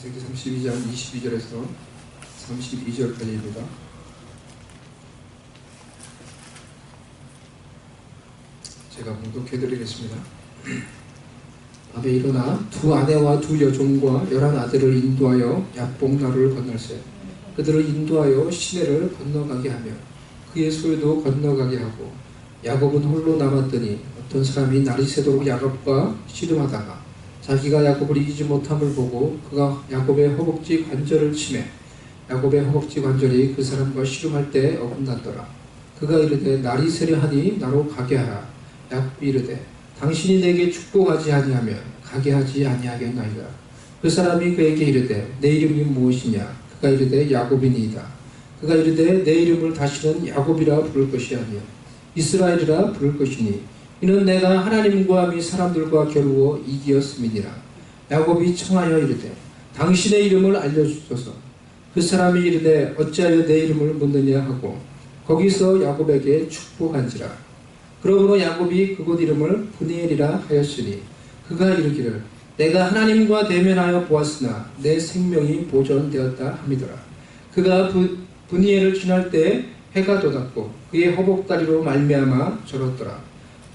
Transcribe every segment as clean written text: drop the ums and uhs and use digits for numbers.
창세기 32장 22절에서 32절까지입니다. 제가 봉독해드리겠습니다. 밤에 일어나 두 아내와 두 여종과 11 아들을 인도하여 야복나루를 건널세. 그들을 인도하여 시내를 건너가게 하며 그의 소유도 건너가게 하고, 야곱은 홀로 남았더니 어떤 사람이 날이 새도록 야곱과 씨름하다가 자기가 야곱을 이기지 못함을 보고 그가 야곱의 허벅지 관절을 치매 야곱의 허벅지 관절이 그 사람과 씨름할 때 어긋났더라. 그가 이르되 날이 새려 하니 나로 가게 하라. 야곱이 이르되 당신이 내게 축복하지 아니하면 가게 하지 아니하겠나이다. 그 사람이 그에게 이르되 내 이름이 무엇이냐. 그가 이르되 야곱이니이다. 그가 이르되 내 이름을 다시는 야곱이라 부를 것이 아니요 이스라엘이라 부를 것이니 이는 내가 하나님과 및 사람들과 겨루어 이기었음이니라. 야곱이 청하여 이르되 당신의 이름을 알려주소서. 그 사람이 이르되 어찌하여 내 이름을 묻느냐 하고 거기서 야곱에게 축복한지라. 그러므로 야곱이 그곳 이름을 브니엘이라 하였으니 그가 이르기를 내가 하나님과 대면하여 보았으나 내 생명이 보존되었다 함이더라. 그가 브니엘을 지날 때 해가 돋았고 그의 허벅다리로 말미암아 절었더라.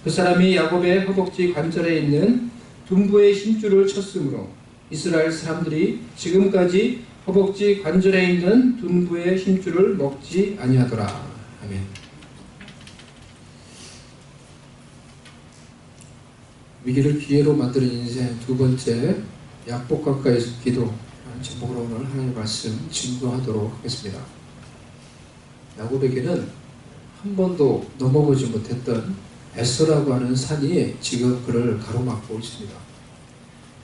그 사람이 야곱의 허벅지 관절에 있는 둔부의 힘줄을 쳤으므로 이스라엘 사람들이 지금까지 허벅지 관절에 있는 둔부의 힘줄을 먹지 아니하더라. 아멘. 위기를 기회로 만드는 인생 두 번째, 야복 가까이서 기도 제목으로 오늘 하나님의 말씀 증거하도록 하겠습니다. 야곱에게는 한 번도 넘어보지 못했던 에서라고 하는 산이 지금 그를 가로막고 있습니다.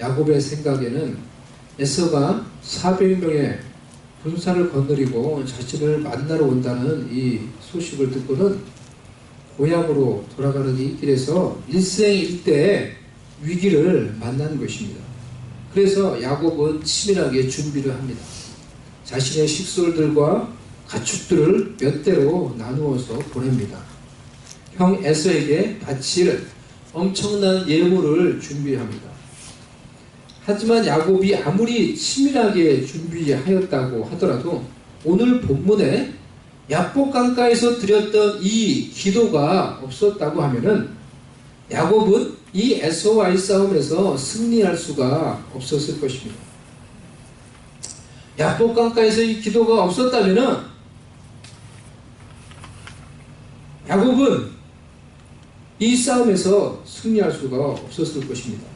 야곱의 생각에는 에서가 400명의 군사를 거느리고 자신을 만나러 온다는 이 소식을 듣고는 고향으로 돌아가는 이 길에서 일생일대의 위기를 만난 것입니다. 그래서 야곱은 치밀하게 준비를 합니다. 자신의 식솔들과 가축들을 몇 대로 나누어서 보냅니다. 형 에서에게 바칠 엄청난 예물을 준비합니다. 하지만 야곱이 아무리 치밀하게 준비하였다고 하더라도 오늘 본문에 야복 강가에서 드렸던 이 기도가 없었다고 하면은 야곱은 이 에서와의 싸움에서 승리할 수가 없었을 것입니다. 야복 강가에서 이 기도가 없었다면은 야곱은 이 싸움에서 승리할 수가 없었을 것입니다.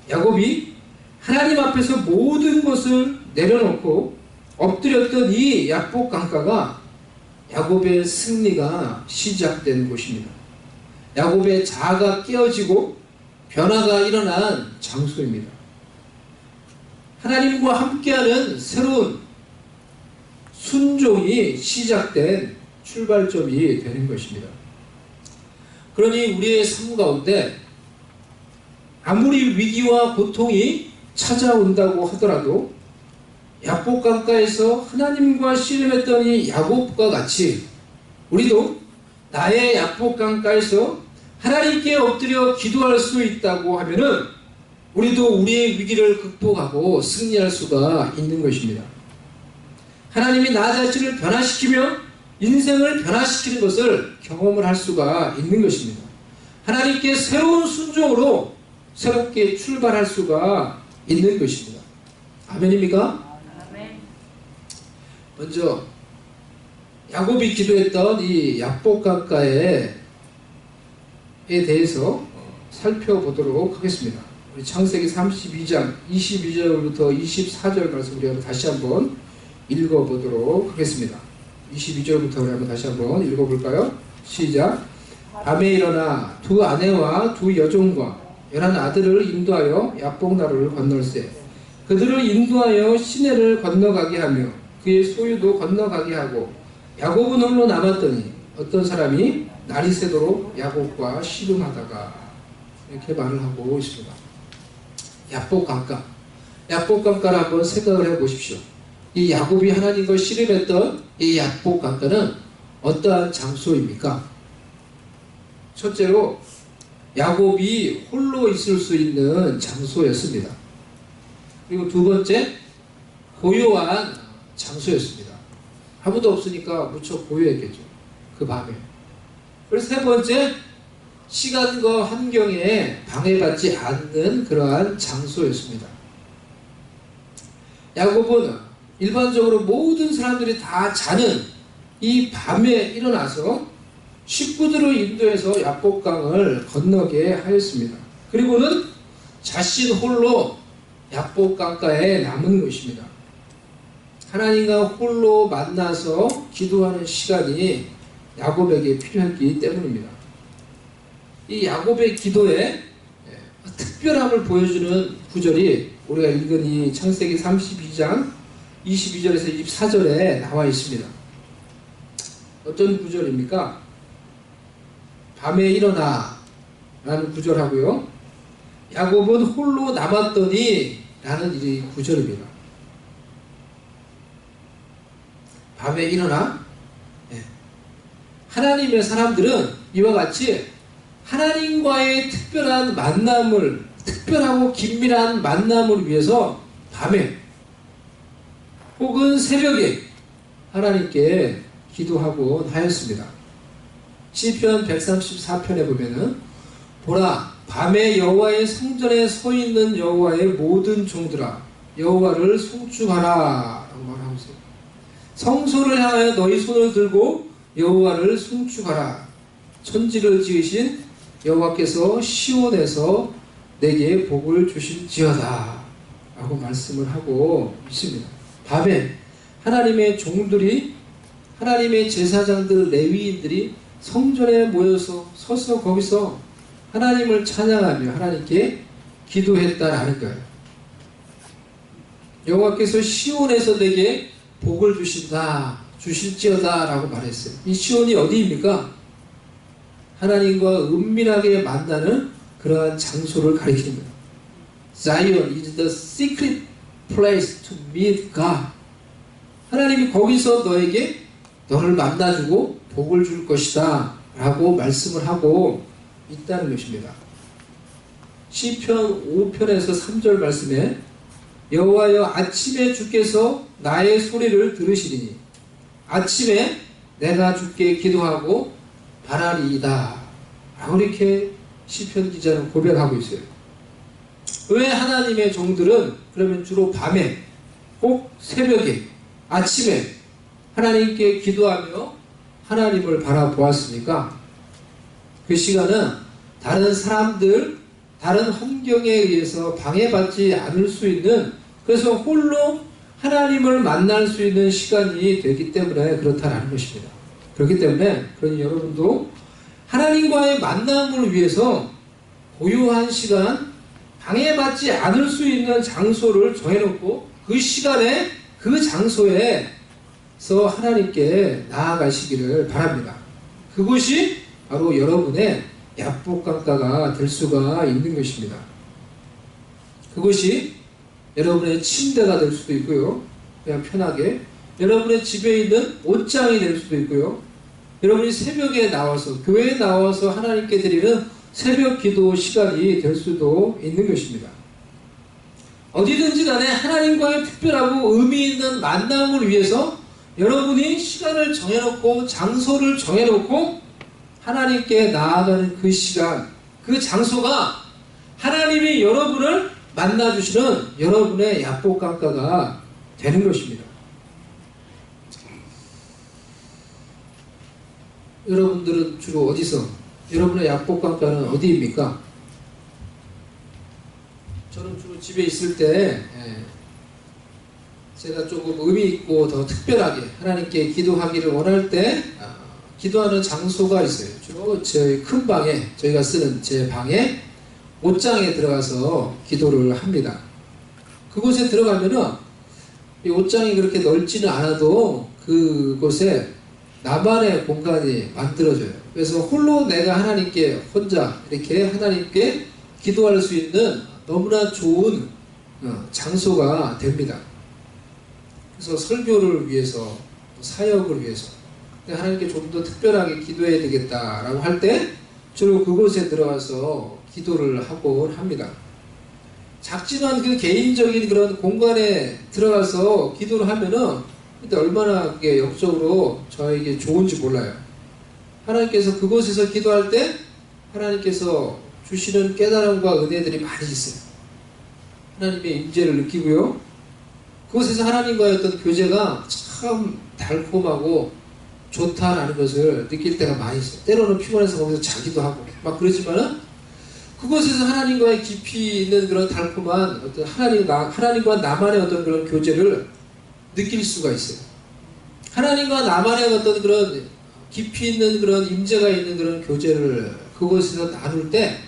야곱이 하나님 앞에서 모든 것을 내려놓고 엎드렸던 이 야복 강가가 야곱의 승리가 시작된 곳입니다. 야곱의 자아가 깨어지고 변화가 일어난 장소입니다. 하나님과 함께하는 새로운 순종이 시작된 출발점이 되는 것입니다. 그러니 우리의 삶 가운데 아무리 위기와 고통이 찾아온다고 하더라도 야복 강가에서 하나님과 씨름했던 이 야곱과 같이 우리도 나의 야복 강가에서 하나님께 엎드려 기도할 수 있다고 하면은 우리도 우리의 위기를 극복하고 승리할 수가 있는 것입니다. 하나님이 나 자신을 변화시키며 인생을 변화시키는 것을 경험을 할 수가 있는 것입니다. 하나님께 새로운 순종으로 새롭게 출발할 수가 있는 것입니다. 아멘입니까? 먼저 야곱이 기도했던 이 야복 강가에 대해서 살펴보도록 하겠습니다. 우리 창세기 32장 22절부터 24절 말씀 우리 다시 한번 읽어보도록 하겠습니다. 22절부터 우리 한번 다시 한번 읽어볼까요? 시작. 밤에 일어나 두 아내와 두 여종과 11 아들을 인도하여 야복나루를 건널세. 그들을 인도하여 시내를 건너가게 하며 그의 소유도 건너가게 하고, 야곱은 홀로 남았더니 어떤 사람이 날이 새도록 야곱과 씨름하다가, 이렇게 말을 하고 있습니다. 야복 강가, 야복 강가를 한번 생각을 해보십시오. 이 야곱이 하나님과 씨름했던 이 야복 강가는 어떠한 장소입니까? 첫째로 야곱이 홀로 있을 수 있는 장소였습니다. 그리고 두 번째, 고요한 장소였습니다. 아무도 없으니까 무척 고요했겠죠. 그 밤에. 그리고 세 번째, 시간과 환경에 방해받지 않는 그러한 장소였습니다. 야곱은 일반적으로 모든 사람들이 다 자는 이 밤에 일어나서 식구들을 인도해서 야복강을 건너게 하였습니다. 그리고는 자신 홀로 야복강가에 남은 것입니다. 하나님과 홀로 만나서 기도하는 시간이 야곱에게 필요했기 때문입니다. 이 야곱의 기도에 특별함을 보여주는 구절이 우리가 읽은 이 창세기 32장 22절에서 24절에 나와 있습니다. 어떤 구절입니까? 밤에 일어나 라는 구절하고요, 야곱은 홀로 남았더니 라는 이 구절입니다. 밤에 일어나, 하나님의 사람들은 이와 같이 하나님과의 특별한 만남을, 특별하고 긴밀한 만남을 위해서 밤에 혹은 새벽에 하나님께 기도하곤 하였습니다. 시편 134편에 보면은 보라, 밤에 여호와의 성전에 서 있는 여호와의 모든 종들아, 여호와를 송축하라 라고 말하고 있어요. 성소를 향하여 너희 손을 들고 여호와를 송축하라. 천지를 지으신 여호와께서 시온에서 내게 복을 주실지어다 라고 말씀을 하고 있습니다. 밤에 하나님의 종들이, 하나님의 제사장들, 레위인들이 성전에 모여서 서서 거기서 하나님을 찬양하며 하나님께 기도했다라는 거예요. 여호와께서 시온에서 내게 복을 주신다, 주실지어다 라고 말했어요. 이 시온이 어디입니까? 하나님과 은밀하게 만나는 그러한 장소를 가리키는 거예요. Zion is the secret place to meet God. 하나님이 거기서 너를 만나주고 복을 줄 것이다 라고 말씀을 하고 있다는 것입니다. 시편 5편에서 3절 말씀에 여호와여, 아침에 주께서 나의 소리를 들으시리니 아침에 내가 주께 기도하고 바라리이다 라고 이렇게 시편 기자는 고백하고 있어요. 왜 하나님의 종들은 그러면 주로 밤에, 꼭 새벽에, 아침에 하나님께 기도하며 하나님을 바라보았습니까? 그 시간은 다른 사람들, 다른 환경에 의해서 방해받지 않을 수 있는, 그래서 홀로 하나님을 만날 수 있는 시간이 되기 때문에 그렇다는 것입니다. 그렇기 때문에 그러니 여러분도 하나님과의 만남을 위해서 고요한 시간, 방해받지 않을 수 있는 장소를 정해놓고 그 시간에 그 장소에서 하나님께 나아가시기를 바랍니다. 그것이 바로 여러분의 야복강가가 될 수가 있는 것입니다. 그것이 여러분의 침대가 될 수도 있고요, 그냥 편하게 여러분의 집에 있는 옷장이 될 수도 있고요, 여러분이 새벽에 나와서, 교회에 나와서 하나님께 드리는 새벽 기도 시간이 될 수도 있는 것입니다. 어디든지 간에 하나님과의 특별하고 의미 있는 만남을 위해서 여러분이 시간을 정해놓고 장소를 정해놓고 하나님께 나아가는 그 시간, 그 장소가 하나님이 여러분을 만나주시는 여러분의 야복강가가 되는 것입니다. 여러분들은 주로 어디서, 여러분의 야복강가는 어디입니까? 저는 주로 집에 있을 때 제가 조금 의미 있고 더 특별하게 하나님께 기도하기를 원할 때 기도하는 장소가 있어요. 주로 저희 큰 방에, 저희가 쓰는 제 방에 옷장에 들어가서 기도를 합니다. 그곳에 들어가면은 이 옷장이 그렇게 넓지는 않아도 그곳에 나만의 공간이 만들어져요. 그래서 홀로 내가 하나님께 혼자 이렇게 하나님께 기도할 수 있는 너무나 좋은 장소가 됩니다. 그래서 설교를 위해서, 사역을 위해서 하나님께 좀 더 특별하게 기도해야 되겠다라고 할 때 주로 그곳에 들어가서 기도를 하곤 합니다. 작지만 그 개인적인 그런 공간에 들어가서 기도를 하면은 근데 얼마나 그게 영적으로 저에게 좋은지 몰라요. 하나님께서 그곳에서 기도할 때 하나님께서 주시는 깨달음과 은혜들이 많이 있어요. 하나님의 임재를 느끼고요. 그곳에서 하나님과의 어떤 교제가 참 달콤하고 좋다라는 것을 느낄 때가 많이 있어요. 때로는 피곤해서 거기서 자기도 하고 막 그러지만은 그곳에서 하나님과의 깊이 있는 그런 달콤한 어떤 하나님과 나만의 어떤 그런 교제를 느낄 수가 있어요. 하나님과 나만의 어떤 그런 깊이 있는 그런 임재가 있는 그런 교제를 그곳에서 나눌 때,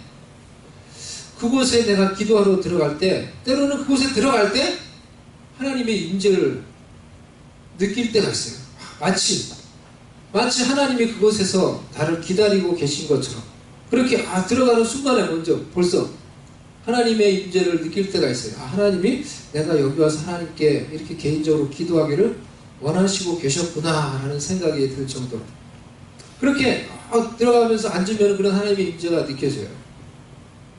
그곳에 내가 기도하러 들어갈 때, 때로는 그곳에 들어갈 때 하나님의 임재를 느낄 때가 있어요. 마치 하나님이 그곳에서 나를 기다리고 계신 것처럼 그렇게 들어가는 순간에 먼저 벌써 하나님의 임재를 느낄 때가 있어요. 하나님이 내가 여기 와서 하나님께 이렇게 개인적으로 기도하기를 원하시고 계셨구나 라는 생각이 들 정도로 그렇게 들어가면서 앉으면 그런 하나님의 임재가 느껴져요.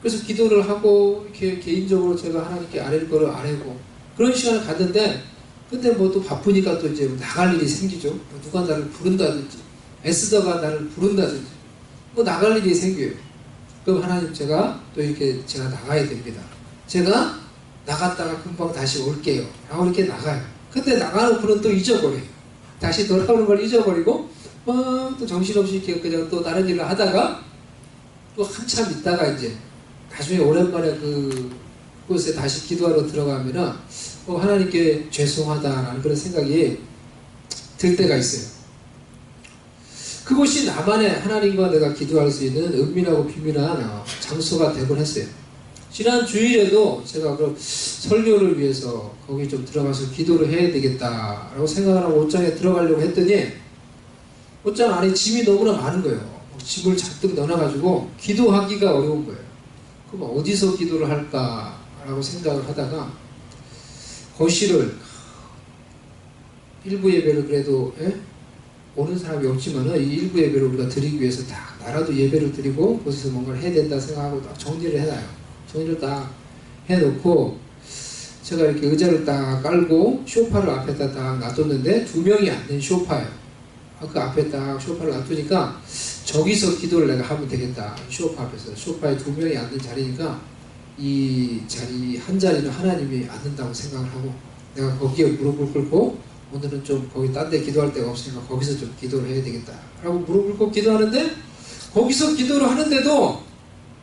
그래서 기도를 하고 이렇게 개인적으로 제가 하나님께 아뢰는 거를 아뢰고 그런 시간을 갖는데, 근데 뭐 또 바쁘니까 또 이제 나갈 일이 생기죠. 뭐 누가 나를 부른다든지 에스더가 나를 부른다든지 뭐 나갈 일이 생겨요. 그럼 하나님 제가 또 이렇게 제가 나가야 됩니다. 제가 나갔다가 금방 다시 올게요 라고 이렇게 나가요. 근데 나가놓고는 또 잊어버려요. 다시 돌아오는 걸 잊어버리고 또 정신없이 이렇게 그냥 또 다른 일을 하다가 또 한참 있다가 이제 나중에 오랜만에 그곳에 다시 기도하러 들어가면은 하나님께 죄송하다라는 그런 생각이 들 때가 있어요. 그곳이 나만의 하나님과 내가 기도할 수 있는 은밀하고 비밀한 장소가 되곤 했어요. 지난 주일에도 제가 그 설교를 위해서 거기 좀 들어가서 기도를 해야 되겠다라고 생각을 하고 옷장에 들어가려고 했더니 옷장 안에 짐이 너무나 많은 거예요. 짐을 잔뜩 넣어놔가지고 기도하기가 어려운 거예요. 그럼 어디서 기도를 할까라고 생각을 하다가 거실을 일부 예배를 그래도 오는 사람이 없지만은 이 일부 예배를 우리가 드리기 위해서 다 나라도 예배를 드리고 거기서 뭔가를 해야 된다 생각하고 딱 정리를 해놔요. 정리를 딱 해놓고 제가 이렇게 의자를 딱 깔고 소파를 앞에다 딱 놔뒀는데 2명이 앉는 소파예요. 그 앞에 딱 소파를 놔두니까 저기서 기도를 내가 하면 되겠다. 소파 앞에서. 소파에 2명이 앉는 자리니까 이 자리 한 자리는 하나님이 앉는다고 생각을 하고 내가 거기에 무릎을 꿇고 오늘은 좀 거기 딴 데 기도할 데가 없으니까 거기서 좀 기도를 해야 되겠다 라고 무릎을 꿇고 기도하는데, 거기서 기도를 하는데도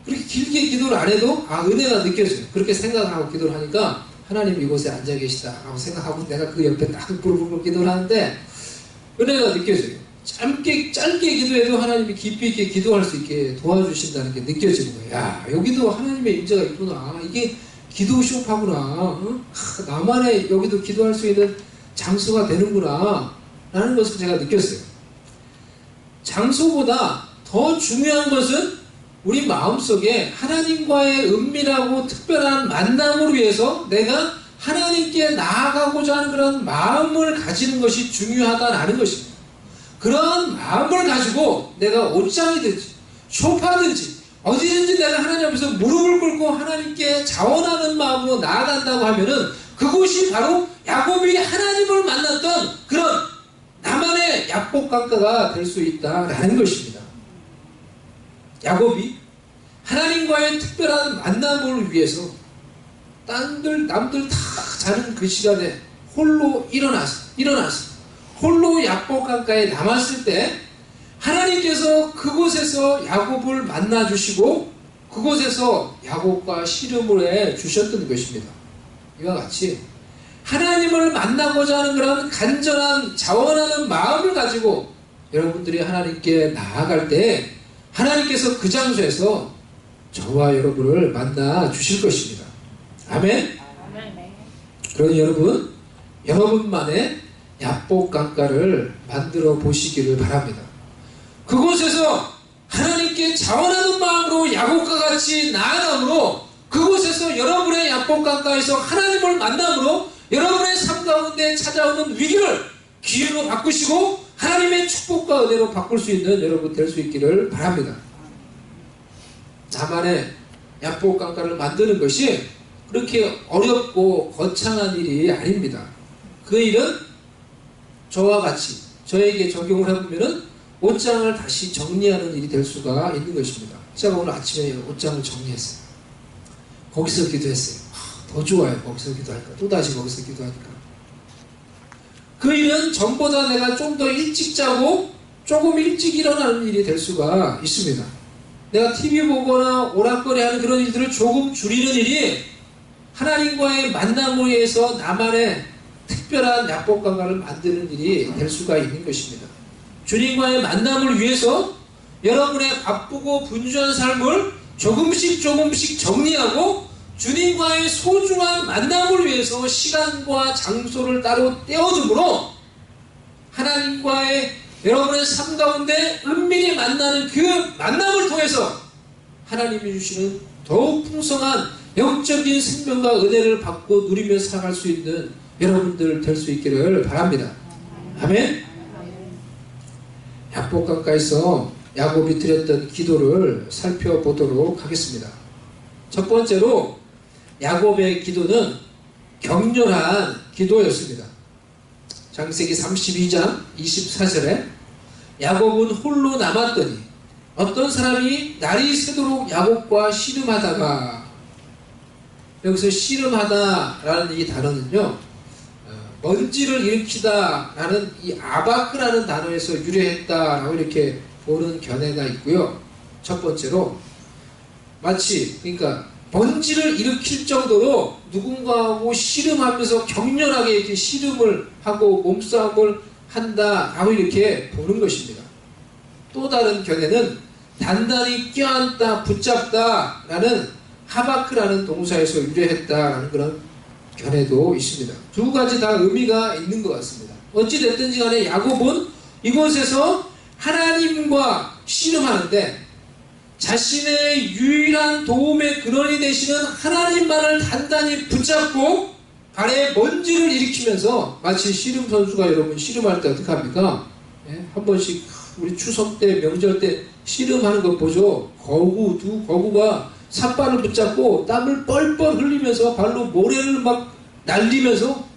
그렇게 길게 기도를 안 해도 은혜가 느껴져요. 그렇게 생각하고 기도를 하니까 하나님 이곳에 앉아 계시다 라고 생각하고 내가 그 옆에 딱 무릎을 꿇고 기도를 하는데 은혜가 느껴져요. 짧게 기도해도 하나님이 깊이 있게 기도할 수 있게 도와주신다는 게 느껴지는 거예요. 야, 여기도 하나님의 임재가 있구나. 이게 기도 쇼파구나. 나만의 여기도 기도할 수 있는 장소가 되는구나 라는 것을 제가 느꼈어요. 장소보다 더 중요한 것은 우리 마음속에 하나님과의 은밀하고 특별한 만남을 위해서 내가 하나님께 나아가고자 하는 그런 마음을 가지는 것이 중요하다라는 것입니다. 그런 마음을 가지고 내가 옷장이든지 소파든지 어디든지 내가 하나님 앞에서 무릎을 꿇고 하나님께 자원하는 마음으로 나아간다고 하면은 그곳이 바로 야곱이 하나님을 만났던 그런 나만의 약복강가가 될 수 있다라는 것입니다. 야곱이 하나님과의 특별한 만남을 위해서 남들 다 자는 그 시간에 홀로 일어나서 홀로 약복강가에 남았을 때 하나님께서 그곳에서 야곱을 만나 주시고 그곳에서 야곱과 씨름을 해 주셨던 것입니다. 이와 같이 하나님을 만나고자 하는 그런 간절한 자원하는 마음을 가지고 여러분들이 하나님께 나아갈 때 하나님께서 그 장소에서 저와 여러분을 만나 주실 것입니다. 아멘. 그러니 여러분만의 약복강가를 만들어 보시기를 바랍니다. 그곳에서 하나님께 자원하는 마음으로 야곱과 같이 나아감으로 그곳에서 여러분의 약복강가에서 하나님을 만남으로 여러분의 삶 가운데 찾아오는 위기를 기회로 바꾸시고 하나님의 축복과 은혜로 바꿀 수 있는 여러분 될 수 있기를 바랍니다. 나만의 약복강가를 만드는 것이 그렇게 어렵고 거창한 일이 아닙니다. 그 일은 저와 같이 저에게 적용을 해보면은 옷장을 다시 정리하는 일이 될 수가 있는 것입니다. 제가 오늘 아침에 옷장을 정리했어요. 거기서 기도했어요. 더 좋아요. 거기서 기도하니까. 또다시 거기서 기도하니까. 그 일은 전보다 내가 좀 더 일찍 자고 조금 일찍 일어나는 일이 될 수가 있습니다. 내가 TV 보거나 오락거리하는 그런 일들을 조금 줄이는 일이 하나님과의 만남을 위해서 나만의 특별한 약복강가를 만드는 일이 될 수가 있는 것입니다. 주님과의 만남을 위해서 여러분의 바쁘고 분주한 삶을 조금씩 정리하고 주님과의 소중한 만남을 위해서 시간과 장소를 따로 떼어둠으로 하나님과의 여러분의 삶 가운데 은밀히 만나는 그 만남을 통해서 하나님이 주시는 더욱 풍성한 영적인 생명과 은혜를 받고 누리며 살아갈 수 있는 여러분들 될 수 있기를 바랍니다. 아멘. 약복강가에서 야곱이 드렸던 기도를 살펴보도록 하겠습니다. 첫 번째로 야곱의 기도는 격렬한 기도였습니다. 창세기 32장 24절에 야곱은 홀로 남았더니 어떤 사람이 날이 새도록 야곱과 씨름하다가, 여기서 씨름하다라는 이 단어는요, 먼지를 일으키다 라는 이 아바크라는 단어에서 유래했다라고 이렇게 보는 견해가 있고요. 첫 번째로 마치 그러니까 먼지를 일으킬 정도로 누군가하고 씨름하면서 격렬하게 이렇게 씨름을 하고 몸싸움을 한다라고 이렇게 보는 것입니다. 또 다른 견해는 단단히 껴안다, 붙잡다 라는 하바크라는 동사에서 유래했다라는 그런 견해도 있습니다. 두 가지 다 의미가 있는 것 같습니다. 어찌됐든지 간에 야곱은 이곳에서 하나님과 씨름하는데 자신의 유일한 도움의 근원이 되시는 하나님만을 단단히 붙잡고 발에 먼지를 일으키면서, 마치 씨름 선수가 여러분 씨름할 때 어떻게 합니까? 예? 한 번씩 우리 추석 때 명절 때 씨름하는 거 보죠. 두 거구가 삿발을 붙잡고 땀을 뻘뻘 흘리면서 발로 모래를 막 날리면서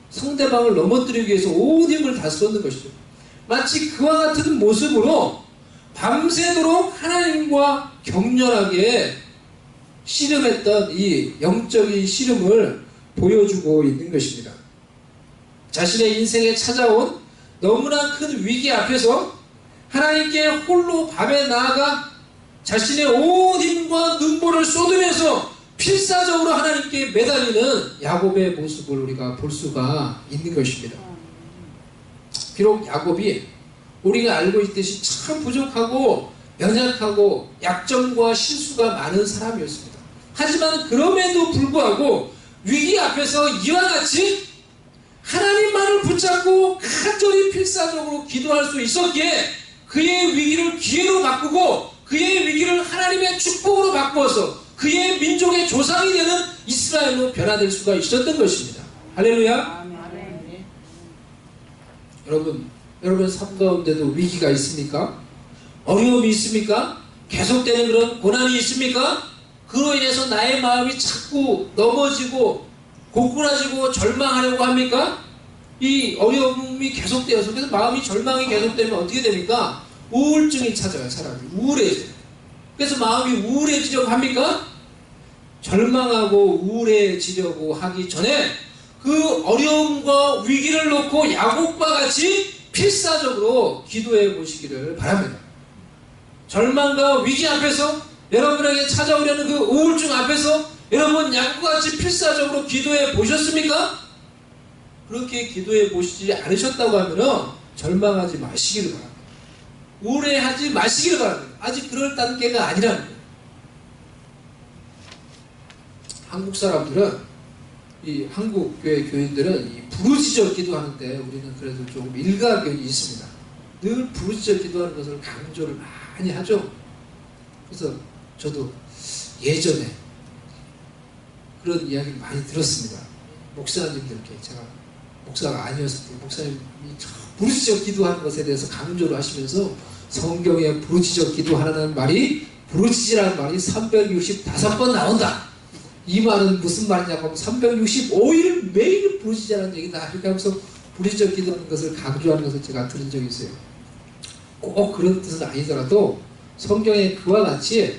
상대방을 넘어뜨리기 위해서 온 힘을 다 쏟는 것이죠. 마치 그와 같은 모습으로 밤새도록 하나님과 격렬하게 씨름했던 이 영적인 씨름을 보여주고 있는 것입니다. 자신의 인생에 찾아온 너무나 큰 위기 앞에서 하나님께 홀로 밤에 나아가 자신의 온 힘과 눈물을 쏟으면서 필사적으로 하나님께 매달리는 야곱의 모습을 우리가 볼 수가 있는 것입니다. 비록 야곱이 우리가 알고 있듯이 참 부족하고 연약하고 약점과 실수가 많은 사람이었습니다. 하지만 그럼에도 불구하고 위기 앞에서 이와 같이 하나님만을 붙잡고 간절히 필사적으로 기도할 수 있었기에 그의 위기를 기회로 바꾸고 그의 위기를 하나님의 축복으로 바꾸어서 그의 민족의 조상이 되는 이스라엘로 변화될 수가 있었던 것입니다. 할렐루야. 여러분 삶 가운데도 위기가 있습니까? 어려움이 있습니까? 계속되는 그런 고난이 있습니까? 그로 인해서 나의 마음이 자꾸 넘어지고 고꾸라지고 절망하려고 합니까? 이 어려움이 계속되어서, 그래서 마음이 절망이 계속되면 어떻게 됩니까? 우울증이 찾아요. 사람이 우울해져요. 그래서 마음이 우울해지려고 합니까? 절망하고 우울해지려고 하기 전에 그 어려움과 위기를 놓고 야곱과 같이 필사적으로 기도해 보시기를 바랍니다. 절망과 위기 앞에서, 여러분에게 찾아오려는 그 우울증 앞에서 여러분 야곱과 같이 필사적으로 기도해 보셨습니까? 그렇게 기도해 보시지 않으셨다고 하면 절망하지 마시기를 바랍니다. 우울해하지 마시기를 바랍니다. 아직 그럴 단계가 아니라는 거예요. 한국 사람들은, 이 한국 교회 교인들은 이 부르짖어 기도하는데 우리는 그래도 조금 일가견이 있습니다. 늘 부르짖어 기도하는 것을 강조를 많이 하죠. 그래서 저도 예전에 그런 이야기를 많이 들었습니다. 목사님들께, 제가 목사가 아니었을 때 목사님이 부르짖어 기도하는 것에 대해서 강조를 하시면서 성경에 부르짖어 기도하라는 말이, 부르짖으라는 말이 365번 나온다. 이 말은 무슨 말이냐고 하면 365일 매일 부르짖으라는 얘기다. 이렇게 하면서 부르짖어 기도하는 것을 강조하는 것을 제가 들은 적이 있어요. 꼭 그런 뜻은 아니더라도 성경에 그와 같이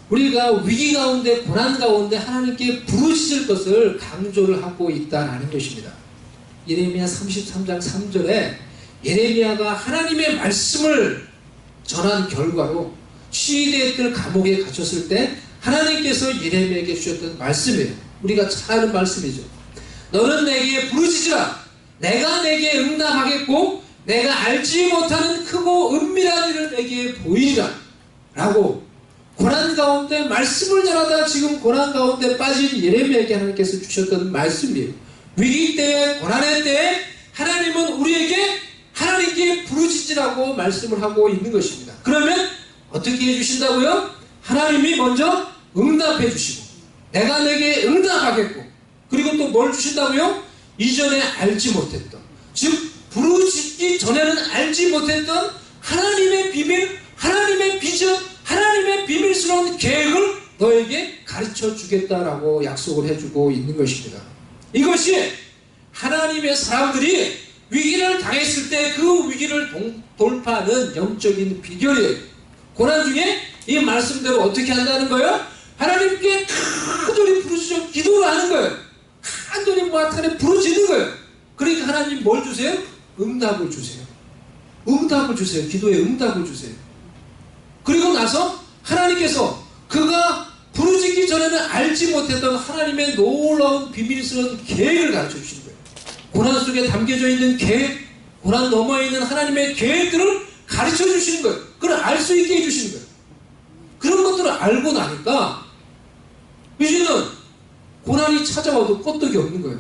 우리가 위기 가운데 고난 가운데 하나님께 부르짖을 것을 강조를 하고 있다는 것입니다. 예레미야 33장 3절에 예레미야가 하나님의 말씀을 전한 결과로 취되었던 감옥에 갇혔을 때 하나님께서 예레미야에게 주셨던 말씀이에요. 우리가 잘 아는 말씀이죠. 너는 내게 부르짖으라. 내가 내게 응답하겠고 내가 알지 못하는 크고 은밀한 일을 내게 보이리라. 라고 고난 가운데 말씀을 전하다 지금 고난 가운데 빠진 예레미야에게 하나님께서 주셨던 말씀이에요. 위기 때에 고난의 때에 하나님은 우리에게 하나님께 부르짖으라고 말씀을 하고 있는 것입니다. 그러면 어떻게 해주신다고요? 하나님이 먼저 응답해 주시고 내가 내게 응답하겠고 그리고 또 뭘 주신다고요? 이전에 알지 못했던 즉 부르짖기 전에는 알지 못했던 하나님의 비밀, 하나님의 비전, 하나님의 비밀스러운 계획을 너에게 가르쳐 주겠다라고 약속을 해주고 있는 것입니다. 이것이 하나님의 사람들이 위기를 당했을 때 그 위기를 돌파하는 영적인 비결이에요. 고난 중에 이 말씀대로 어떻게 한다는 거예요? 하나님께 간절히 부르짖어 기도를 하는 거예요. 간절히 마땅히 부르짖는 거예요. 그러니까 하나님 뭘 주세요? 응답을 주세요. 응답을 주세요. 기도에 응답을 주세요. 그리고 나서 하나님께서 그가 부르짖기 전에는 알지 못했던 하나님의 놀라운 비밀스러운 계획을 가르쳐 주시는 거예요. 고난 속에 담겨져 있는 계획, 고난 너머에 있는 하나님의 계획들을 가르쳐 주시는 거예요. 그걸 알 수 있게 해주시는 거예요. 그런 것들을 알고 나니까 이제는 고난이 찾아와도 끄떡이 없는 거예요.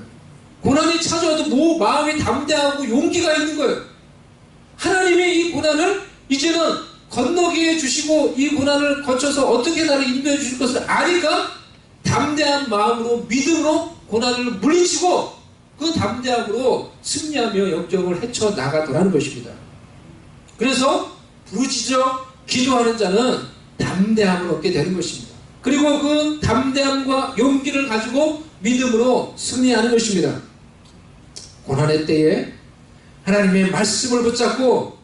고난이 찾아와도 마음이 담대하고 용기가 있는 거예요. 하나님이 이 고난을 이제는 건너게 해주시고 이 고난을 거쳐서 어떻게 나를 인도해 주실 것을 아니까 담대한 마음으로 믿음으로 고난을 물리치고 그 담대함으로 승리하며 역경을 헤쳐나가더라는 것입니다. 그래서 부르짖어 기도하는 자는 담대함을 얻게 되는 것입니다. 그리고 그 담대함과 용기를 가지고 믿음으로 승리하는 것입니다. 고난의 때에 하나님의 말씀을 붙잡고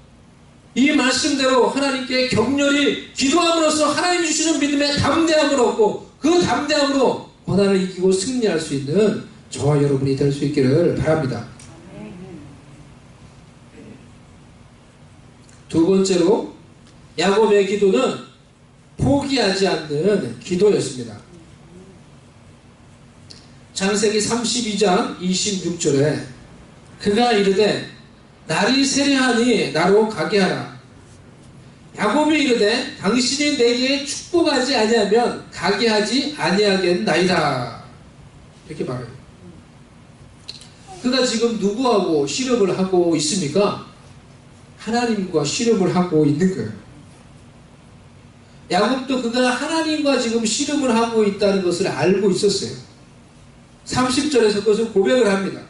이 말씀대로 하나님께 격렬히 기도함으로써 하나님 주시는 믿음의 담대함을 얻고 그 담대함으로 고난을 이기고 승리할 수 있는 저와 여러분이 될 수 있기를 바랍니다. 두 번째로 야곱의 기도는 포기하지 않는 기도였습니다. 창세기 32장 26절에 그가 이르되 날이 세려하니 나로 가게 하라. 야곱이 이르되 당신이 내게 축복하지 아니하면 가게 하지 아니하겠나이다. 이렇게 말해요. 그가 지금 누구하고 씨름을 하고 있습니까? 하나님과 씨름을 하고 있는 거예요. 야곱도 그가 하나님과 지금 씨름을 하고 있다는 것을 알고 있었어요. 30절에서 그것을 고백을 합니다.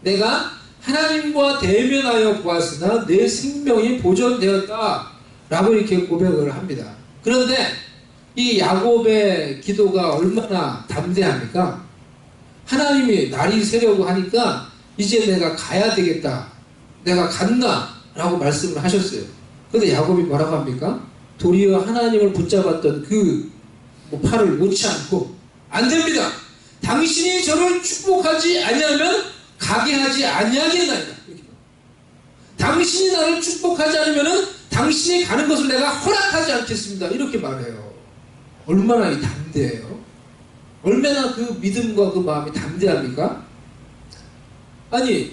내가 하나님과 대면하여 보았으나 내 생명이 보존되었다 라고 이렇게 고백을 합니다. 그런데 이 야곱의 기도가 얼마나 담대합니까? 하나님이 날이 새려고 하니까 이제 내가 가야 되겠다, 내가 간다 라고 말씀을 하셨어요. 그런데 야곱이 뭐라고 합니까? 도리어 하나님을 붙잡았던 그 팔을 놓지 않고 안 됩니다. 당신이 저를 축복하지 아니하면 가게 하지 아니하겠나이다. 당신이 나를 축복하지 않으면 당신이 가는 것을 내가 허락하지 않겠습니다. 이렇게 말해요. 얼마나 담대해요. 얼마나 그 믿음과 그 마음이 담대합니까? 아니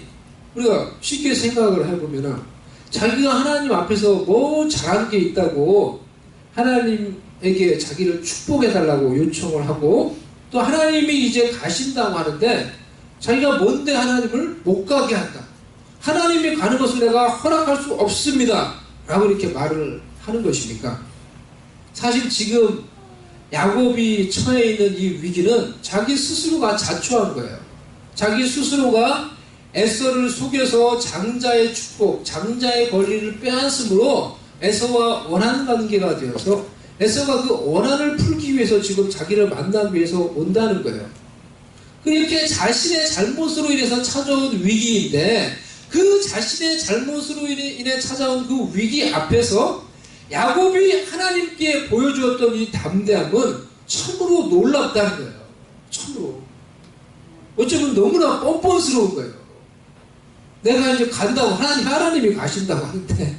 우리가 쉽게 생각을 해보면 자기가 하나님 앞에서 뭐 잘한 게 있다고 하나님에게 자기를 축복해달라고 요청을 하고 또 하나님이 이제 가신다고 하는데 자기가 뭔데 하나님을 못 가게 한다. 하나님이 가는 것을 내가 허락할 수 없습니다. 라고 이렇게 말을 하는 것입니까? 사실 지금 야곱이 처해 있는 이 위기는 자기 스스로가 자초한 거예요. 자기 스스로가 에서를 속여서 장자의 축복, 장자의 권리를 빼앗음으로 에서와 원한 관계가 되어서 에서가 그 원한을 풀기 위해서 지금 자기를 만나기 위해서 온다는 거예요. 이렇게 자신의 잘못으로 인해서 찾아온 위기인데 그 자신의 잘못으로 인해 찾아온 그 위기 앞에서 야곱이 하나님께 보여주었던 이 담대함은 참으로 놀랍다는 거예요. 참으로. 어쩌면 너무나 뻔뻔스러운 거예요. 내가 이제 간다고 하나님이 가신다고 하는데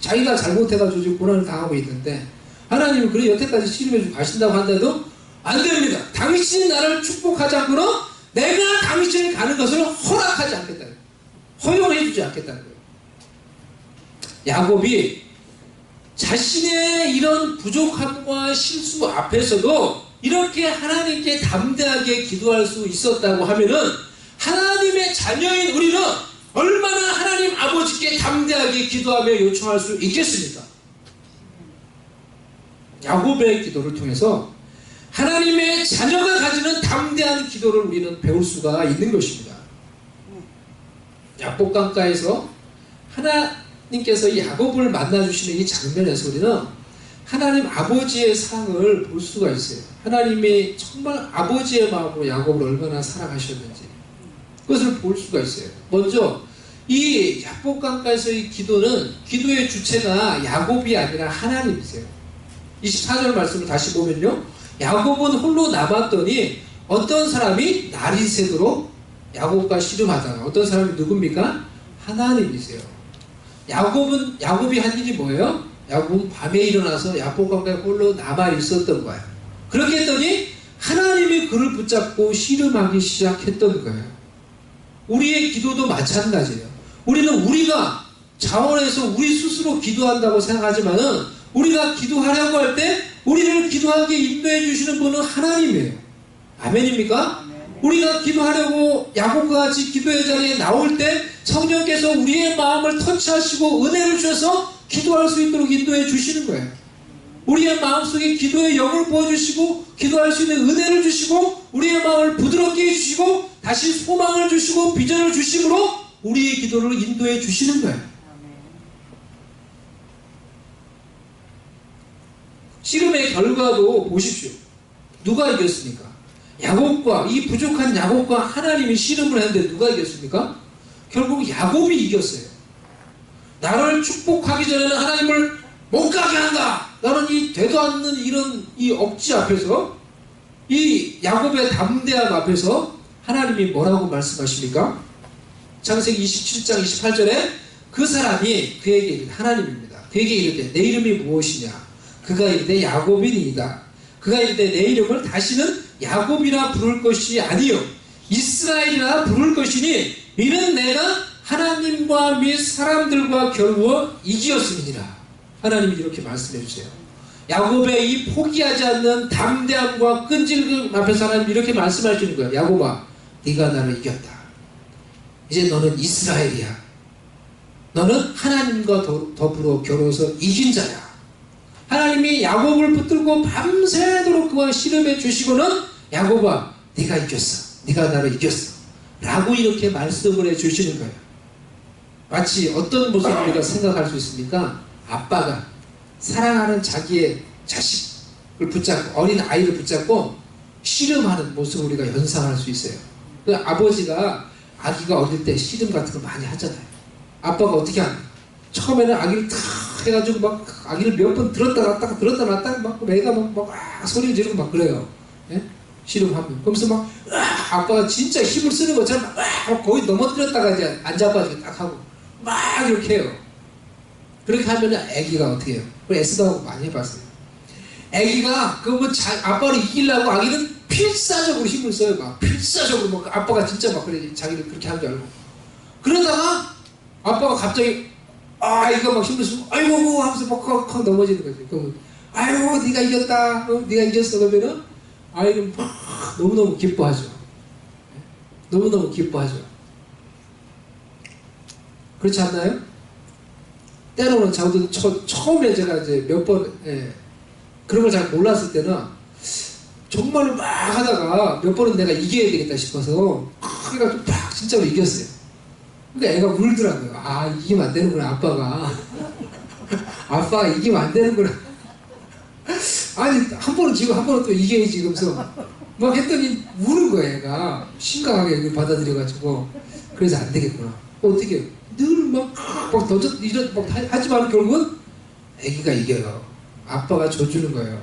자기가 잘못해가지고 지금 고난을 당하고 있는데 하나님이 그래 여태까지 씨름해주고 가신다고 한데도 안 됩니다. 당신이 나를 축복하지 않고는 내가 당신이 가는 것을 허락하지 않겠다는 거예요. 허용해주지 않겠다는 거예요. 야곱이 자신의 이런 부족함과 실수 앞에서도 이렇게 하나님께 담대하게 기도할 수 있었다고 하면은 하나님의 자녀인 우리는 얼마나 하나님 아버지께 담대하게 기도하며 요청할 수 있겠습니까? 야곱의 기도를 통해서 하나님의 자녀가 가지는 담대한 기도를 우리는 배울 수가 있는 것입니다. 야복강가에서 하나님께서 야곱을 만나주시는 이 장면에서 우리는 하나님 아버지의 상을 볼 수가 있어요. 하나님이 정말 아버지의 마음으로 야곱을 얼마나 사랑하셨는지 그것을 볼 수가 있어요. 먼저 이 야복강가에서의 기도는 기도의 주체가 야곱이 아니라 하나님이세요. 24절 말씀을 다시 보면요, 야곱은 홀로 남았더니 어떤 사람이 날이 새도록 야곱과 씨름하다가 어떤 사람이 누굽니까? 하나님이세요. 야곱이 한 일이 뭐예요? 야곱은 밤에 일어나서 야복강가에 홀로 남아 있었던 거예요. 그렇게 했더니 하나님이 그를 붙잡고 씨름하기 시작했던 거예요. 우리의 기도도 마찬가지예요. 우리는 우리가 자원해서 우리 스스로 기도한다고 생각하지만은 우리가 기도하려고 할 때 우리를 기도하게 인도해 주시는 분은 하나님이에요. 아멘입니까? 우리가 기도하려고 야곱과 같이 기도의 자리에 나올 때 성령께서 우리의 마음을 터치하시고 은혜를 주셔서 기도할 수 있도록 인도해 주시는 거예요. 우리의 마음속에 기도의 영을 부어주시고 기도할 수 있는 은혜를 주시고 우리의 마음을 부드럽게 해주시고 다시 소망을 주시고 비전을 주심으로 우리의 기도를 인도해 주시는 거예요. 씨름의 결과도 보십시오. 누가 이겼습니까? 야곱과 이 부족한 야곱과 하나님이 씨름을 했는데 누가 이겼습니까? 결국 야곱이 이겼어요. 나를 축복하기 전에는 하나님을 못 가게 한다. 나는 이 되도 않는 이런 이 억지 앞에서 이 야곱의 담대함 앞에서 하나님이 뭐라고 말씀하십니까? 창세기 27장 28절에 그 사람이 그에게 이르되 하나님입니다. 그에게 이르되 내 이름이 무엇이냐? 그가 이르되 야곱이니이다. 그가 이르되 내 이름을 다시는 야곱이라 부를 것이 아니요 이스라엘이라 부를 것이니 이는 내가 하나님과 및 사람들과 겨루어 이기었음이니라. 하나님이 이렇게 말씀해 주세요. 야곱의 이 포기하지 않는 담대함과 끈질김 앞에서 하나님이 이렇게 말씀하시는 거예요. 야곱아, 네가 나를 이겼다. 이제 너는 이스라엘이야. 너는 하나님과 더불어 겨루어서 이긴 자야. 하나님이 야곱을 붙들고 밤새도록 그와 씨름해 주시고는 야곱아, 네가 이겼어. 네가 나를 이겼어. 라고 이렇게 말씀을 해 주시는 거예요. 마치 어떤 모습을 우리가 생각할 수 있습니까? 아빠가 사랑하는 자기의 자식을 붙잡고 어린 아이를 붙잡고 씨름하는 모습을 우리가 연상할 수 있어요. 그 아버지가 아기가 어릴 때 씨름 같은 거 많이 하잖아요. 아빠가 어떻게 하냐? 처음에는 아기를 탁 해가지고 막 아기를 몇 번 들었다 놨다가 막 애가 막 소리를 지르고 막 그래요. 예? 씨름하면. 그러면서 막 아빠가 진짜 힘을 쓰는 것처럼 막 거의 넘어뜨렸다가 이제 앉아가지고 딱 하고 막 이렇게 해요. 그렇게 하면 아기가 어떻게 해요? 그걸 애쓰다고 많이 해봤어요. 아기가 그 아빠를 이기려고 아기는 필사적으로 힘을 써요. 막 필사적으로 막 아빠가 진짜 막 그래 자기를 그렇게 한 줄 알고. 그러다가 아빠가 갑자기 이거 막 힘을 쓰고 아이고 하면서 막 컥 넘어지는 거지. 그러면 아이고 네가 이겼다. 네가 이겼어. 그러면은 아이는 막 너무너무 기뻐하죠. 너무너무 기뻐하죠. 그렇지 않나요? 때로는 저도 처음에 제가 이제 몇 번 그런 걸 잘 몰랐을 때는 정말로 막 하다가 몇 번은 내가 이겨야 되겠다 싶어서 그래가지고 팍 진짜로 이겼어요. 그러니까 애가 울더라고요. 이기면 안 되는구나 아빠가. 아빠가 이기면 안 되는구나. 아니 한 번은 지금 한 번은 또 이게 지금서 막 했더니 우는 거야 얘가 심각하게 받아들여가지고. 그래서 안 되겠구나. 어떻게 늘막 던져 이런 막 하지만 결국은 애기가 이겨요. 아빠가 져주는 거예요.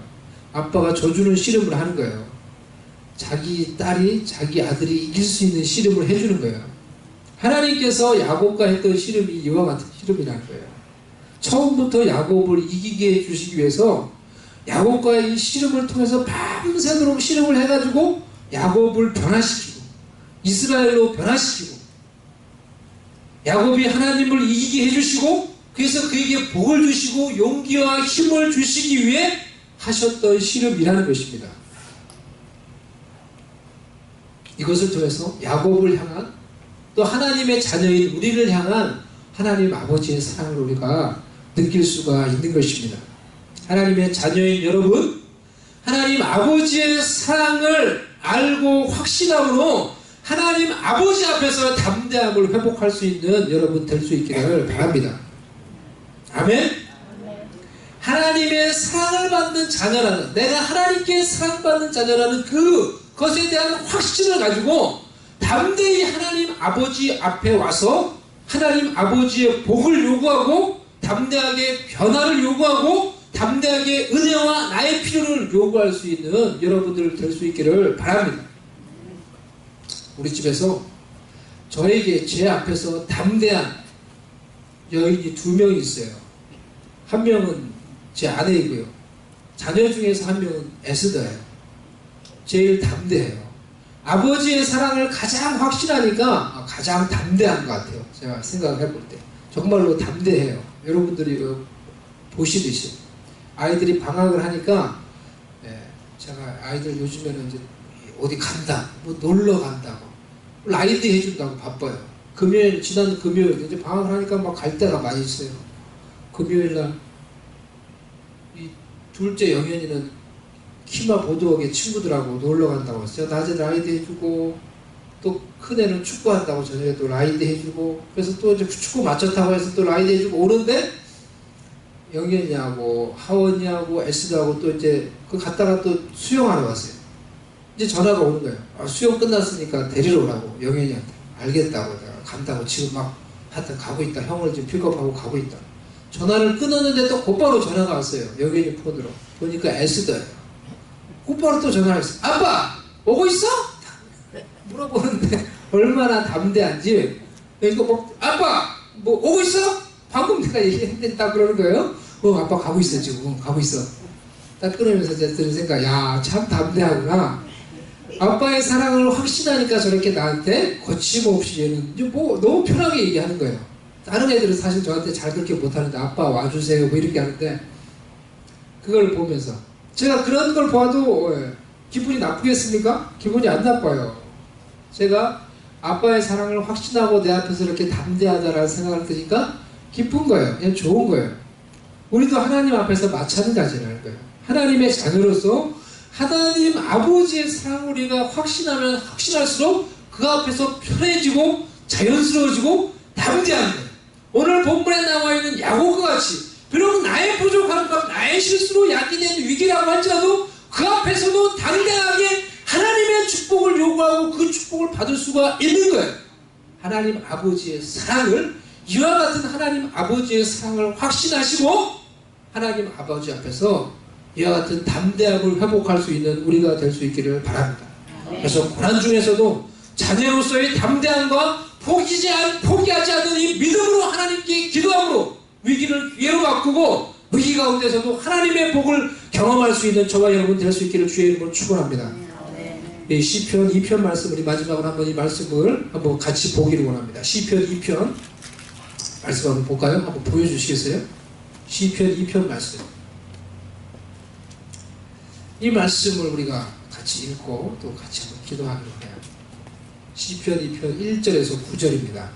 아빠가 져주는 씨름을 하는 거예요. 자기 딸이 자기 아들이 이길 수 있는 씨름을 해주는 거예요. 하나님께서 야곱과 했던 씨름이 이와 같은 씨름이라는 거예요. 처음부터 야곱을 이기게 해주시기 위해서 야곱과의 이 씨름을 통해서 밤새도록 씨름을 해가지고 야곱을 변화시키고 이스라엘로 변화시키고 야곱이 하나님을 이기게 해주시고 그래서 그에게 복을 주시고 용기와 힘을 주시기 위해 하셨던 씨름이라는 것입니다. 이것을 통해서 야곱을 향한 또 하나님의 자녀인 우리를 향한 하나님 아버지의 사랑을 우리가 느낄 수가 있는 것입니다. 하나님의 자녀인 여러분, 하나님 아버지의 사랑을 알고 확신함으로 하나님 아버지 앞에서 담대함을 회복할 수 있는 여러분 될 수 있기를 바랍니다. 아멘? 하나님의 사랑을 받는 자녀라는, 내가 하나님께 사랑받는 자녀라는 그것에 대한 확신을 가지고 담대히 하나님 아버지 앞에 와서 하나님 아버지의 복을 요구하고 담대하게 변화를 요구하고 담대하게 은혜와 나의 필요를 요구할 수 있는 여러분들 될 수 있기를 바랍니다. 우리 집에서 저에게 제 앞에서 담대한 여인이 2명이 있어요. 한 명은 제 아내이고요. 자녀 중에서 한 명은 에스더예요. 제일 담대해요. 아버지의 사랑을 가장 확신하니까 가장 담대한 것 같아요. 제가 생각을 해볼 때. 정말로 담대해요. 여러분들이 보시듯이. 아이들이 방학을 하니까, 제가 아이들 요즘에는 이제 어디 간다, 뭐 놀러 간다고, 라이드 해준다고 바빠요. 지난 금요일, 이제 방학을 하니까 막 갈 데가 많이 있어요. 금요일날, 이 둘째 영현이는 키마 보드워크의 친구들하고 놀러 간다고 했어요. 낮에 라이드 해주고, 또 큰애는 축구한다고 저녁에 또 라이드 해주고, 그래서 또 이제 축구 맞춰 타고 해서 또 라이드 해주고 오는데, 영현이하고 하원이하고 에스더하고 또 이제 그 갔다가 또 수영하러 왔어요. 이제 전화가 오는 거예요. 수영 끝났으니까 데리러 오라고, 영현이한테. 알겠다고, 내가 간다고, 지금 막 하여튼 가고 있다, 형을 지금 픽업하고 가고 있다. 전화를 끊었는데 또 곧바로 전화가 왔어요. 영현이 폰으로. 보니까 에스더예요. 곧바로 또 전화를 했어요. 아빠! 오고 있어? 물어보는데 얼마나 담대한지. 그러니까 뭐, 아빠! 뭐 오고 있어? 방금 내가 얘기했는데 딱 그러는 거예요. 아빠 가고 있어, 지금. 가고 있어. 딱 끊으면서 제가 드는 생각, 야, 참 담대하구나. 아빠의 사랑을 확신하니까 저렇게 나한테 거침없이 얘는 뭐 너무 편하게 얘기하는 거예요. 다른 애들은 사실 저한테 잘 그렇게 못하는데, 아빠 와주세요 뭐 이렇게 하는데, 그걸 보면서 제가 그런 걸 봐도 기분이 나쁘겠습니까? 기분이 안 나빠요. 제가 아빠의 사랑을 확신하고 내 앞에서 이렇게 담대하다라는 생각을 드니까 기쁜 거예요. 그냥 좋은 거예요. 우리도 하나님 앞에서 마찬가지라는 거예요. 하나님의 자녀로서 하나님 아버지의 사랑을 우리가 확신하면 확신할수록 그 앞에서 편해지고 자연스러워지고 담대한 거예요. 오늘 본문에 나와 있는 야곱과 같이 비록 나의 부족함과 나의 실수로 야기된 위기라고 할지라도 그 앞에서도 당당하게 하나님의 축복을 요구하고 그 축복을 받을 수가 있는 거예요. 하나님 아버지의 사랑을, 이와 같은 하나님 아버지의 사랑을 확신하시고 하나님 아버지 앞에서 이와 같은 담대함을 회복할 수 있는 우리가 될 수 있기를 바랍니다. 그래서 고난 중에서도 자녀로서의 담대함과 포기하지 않는 이 믿음으로 하나님께 기도함으로 위기를 기회로 바꾸고 위기 가운데서도 하나님의 복을 경험할 수 있는 저와 여러분 될 수 있기를 주의 이름으로 축원합니다. 이 시편 2편 말씀, 우리 마지막으로 한번 이 말씀을 한번 같이 보기를 원합니다. 시편 2편 말씀 한번 볼까요? 한번 보여주시겠어요? 시편 2편 말씀. 이 말씀을 우리가 같이 읽고 또 같이 한번 기도하기로 해요. 시편 2편 1절에서 9절입니다.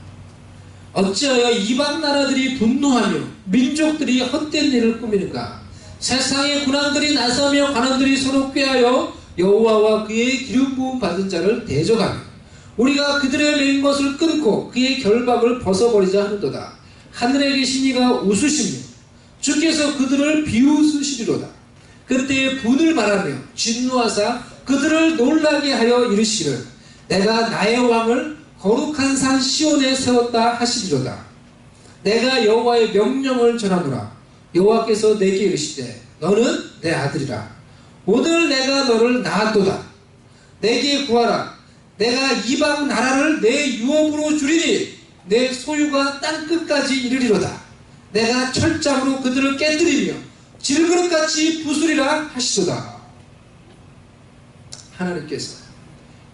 어찌하여 이방 나라들이 분노하며 민족들이 헛된 일을 꾸미는가? 세상의 군왕들이 나서며 관원들이 서로 꾀하여 여호와와 그의 기름 부음 받은 자를 대적하며 우리가 그들의 맹 것을 끊고 그의 결박을 벗어버리자 하는도다. 하늘에 계신 이가 웃으시며 주께서 그들을 비웃으시리로다. 그때의 분을 말하며 진노하사 그들을 놀라게 하여 이르시기를 내가 나의 왕을 거룩한 산 시온에 세웠다 하시리로다. 내가 여호와의 명령을 전하노라. 여호와께서 내게 이르시되 너는 내 아들이라. 오늘 내가 너를 낳았도다. 내게 구하라. 내가 이방 나라를 내 유업으로 주리니 내 소유가 땅끝까지 이르리로다. 내가 철장으로 그들을 깨뜨리며 질그릇같이 부수리라 하시도다. 하나님께서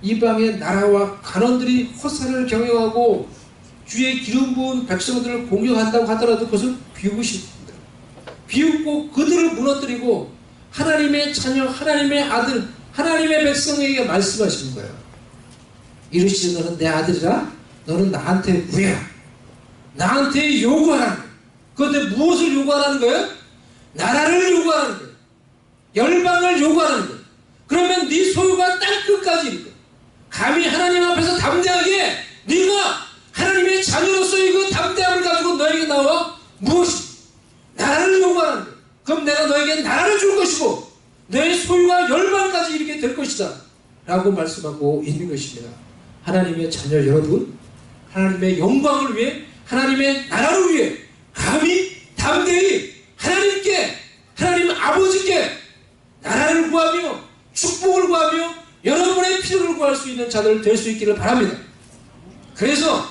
이방의 나라와 간원들이 허사를 경영하고 주의 기름 부은 백성들을 공격한다고 하더라도 그것을 비우십니다. 비웃고 그들을 무너뜨리고 하나님의 자녀, 하나님의 아들, 하나님의 백성에게 말씀하시는 거예요. 이르시되 너는 내 아들이라. 너는 나한테 구해라. 나한테 요구하라는 거예요. 그런데 무엇을 요구하라는 거예요? 나라를 요구하라는 거예요. 열방을 요구하라는 거예요. 그러면 네 소유가 땅끝까지 이르는 거예요. 감히 하나님 앞에서 담대하게 네가 하나님의 자녀로서의 그 담대함을 가지고 너에게 나와 무엇이 나라를 요구하는 거예요. 그럼 내가 너에게 나라를 줄 것이고 너의 소유가 열방까지 이르게 될 것이다 라고 말씀하고 있는 것입니다. 하나님의 자녀 여러분, 하나님의 영광을 위해, 하나님의 나라를 위해 감히 담대히 하나님께, 하나님 아버지께 나라를 구하며 축복을 구하며 여러분의 필요를 구할 수 있는 자들 될 수 있기를 바랍니다. 그래서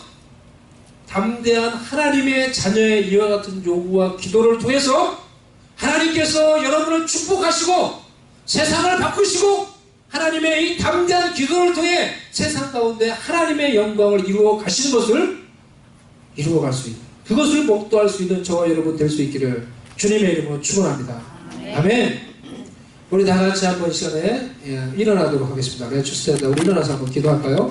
담대한 하나님의 자녀의 이와 같은 요구와 기도를 통해서 하나님께서 여러분을 축복하시고 세상을 바꾸시고 하나님의 이 담대한 기도를 통해 세상 가운데 하나님의 영광을 이루어 가시는 것을 이루어갈 수 있는, 그것을 목도할 수 있는 저와 여러분 될 수 있기를 주님의 이름으로 축원합니다. 아멘. 우리 다 같이 한번 시간에 일어나도록 하겠습니다. 네, 주시다. 우리 일어나서 한번 기도할까요?